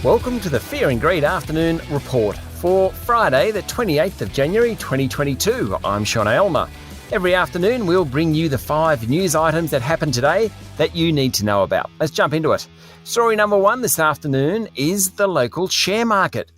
Welcome to the Fear and Greed Afternoon Report for Friday, the 28th of January 2022. I'm Sean Aylmer. Every afternoon, we'll bring you the 5 news items that happened today that you need to know about. Let's jump into it. Story number 1 this afternoon is the local share market.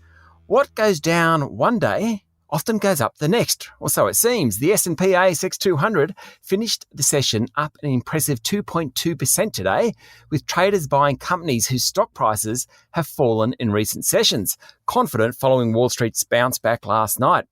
What goes down one day often goes up the next, or so it seems. The S&P ASX 200 finished the session up an impressive 2.2% today, with traders buying companies whose stock prices have fallen in recent sessions, confident following Wall Street's bounce back last night.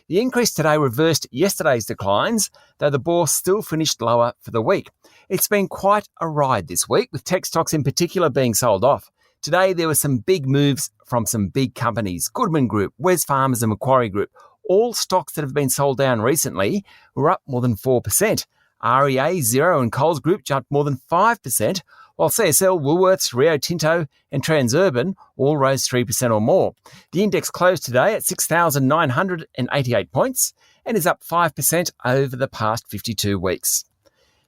The increase today reversed yesterday's declines, though the bourse still finished lower for the week. It's been quite a ride this week, with tech stocks in particular being sold off. Today, there were some big moves from some big companies: Goodman Group, Wesfarmers and Macquarie Group. All stocks that have been sold down recently were up more than 4%. REA, Xero and Coles Group jumped more than 5%, while CSL, Woolworths, Rio Tinto and Transurban all rose 3% or more. The index closed today at 6,988 points and is up 5% over the past 52 weeks.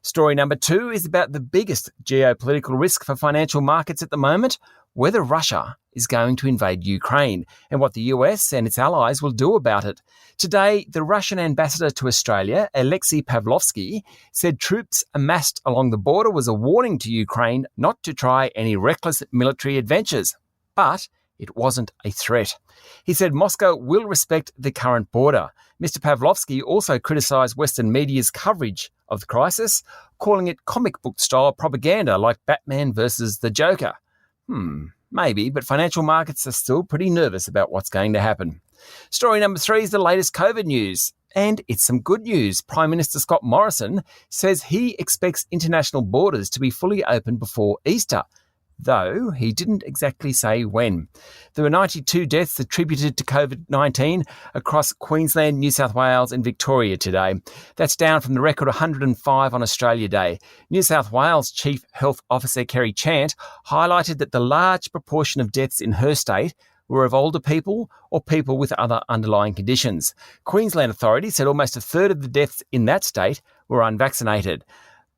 Story number 2 is about the biggest geopolitical risk for financial markets at the moment: whether Russia is going to invade Ukraine and what the US and its allies will do about it. Today, the Russian ambassador to Australia, Alexei Pavlovsky, said troops amassed along the border was a warning to Ukraine not to try any reckless military adventures. But it wasn't a threat. He said Moscow will respect the current border. Mr. Pavlovsky also criticised Western media's coverage of the crisis, calling it comic book-style propaganda like Batman versus the Joker. Maybe, but financial markets are still pretty nervous about what's going to happen. Story number 3 is the latest COVID news. And it's some good news. Prime Minister Scott Morrison says he expects international borders to be fully open before Easter, though he didn't exactly say when. There were 92 deaths attributed to COVID-19 across Queensland, New South Wales and Victoria today. That's down from the record 105 on Australia Day. New South Wales Chief Health Officer Kerry Chant highlighted that the large proportion of deaths in her state were of older people or people with other underlying conditions. Queensland authorities said almost a third of the deaths in that state were unvaccinated.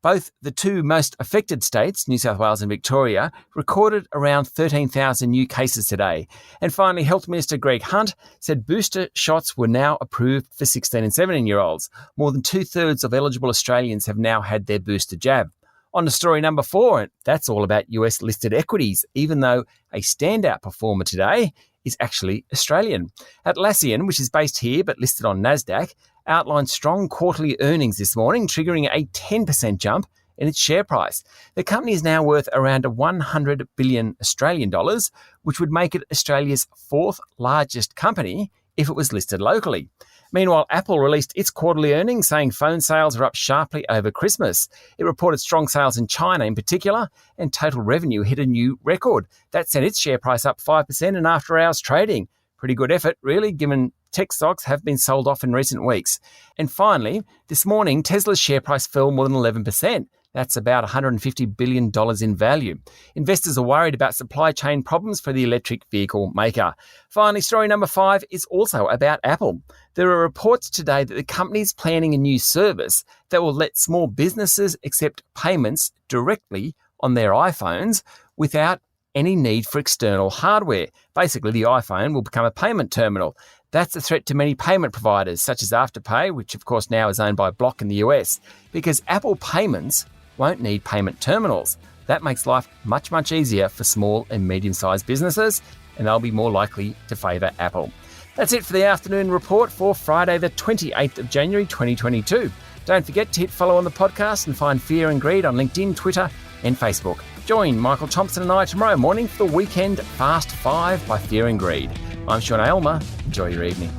Both the two most affected states, New South Wales and Victoria, recorded around 13,000 new cases today. And finally, Health Minister Greg Hunt said booster shots were now approved for 16 and 17-year-olds. More than 2/3 of eligible Australians have now had their booster jab. On to story number 4, that's all about US-listed equities, even though a standout performer today is actually Australian. Atlassian, which is based here but listed on NASDAQ, outlined strong quarterly earnings this morning, triggering a 10% jump in its share price. The company is now worth around 100 billion Australian dollars, which would make it Australia's 4th largest company if it was listed locally. Meanwhile, Apple released its quarterly earnings, saying phone sales are up sharply over Christmas. It reported strong sales in China in particular, and total revenue hit a new record. That sent its share price up 5% in after-hours trading. Pretty good effort, really, given tech stocks have been sold off in recent weeks. And finally, this morning, Tesla's share price fell more than 11%. That's about $150 billion in value. Investors are worried about supply chain problems for the electric vehicle maker. Finally, story number 5 is also about Apple. There are reports today that the company is planning a new service that will let small businesses accept payments directly on their iPhones without any need for external hardware. Basically, the iPhone will become a payment terminal. That's a threat to many payment providers, such as Afterpay, which of course now is owned by Block in the US, because Apple payments won't need payment terminals. That makes life much, much easier for small and medium-sized businesses, and they'll be more likely to favour Apple. That's it for the afternoon report for Friday, the 28th of January 2022. Don't forget to hit follow on the podcast and find Fear and Greed on LinkedIn, Twitter and Facebook. Join Michael Thompson and I tomorrow morning for the weekend Fast 5 by Fear and Greed. I'm Sean Aylmer. Enjoy your evening.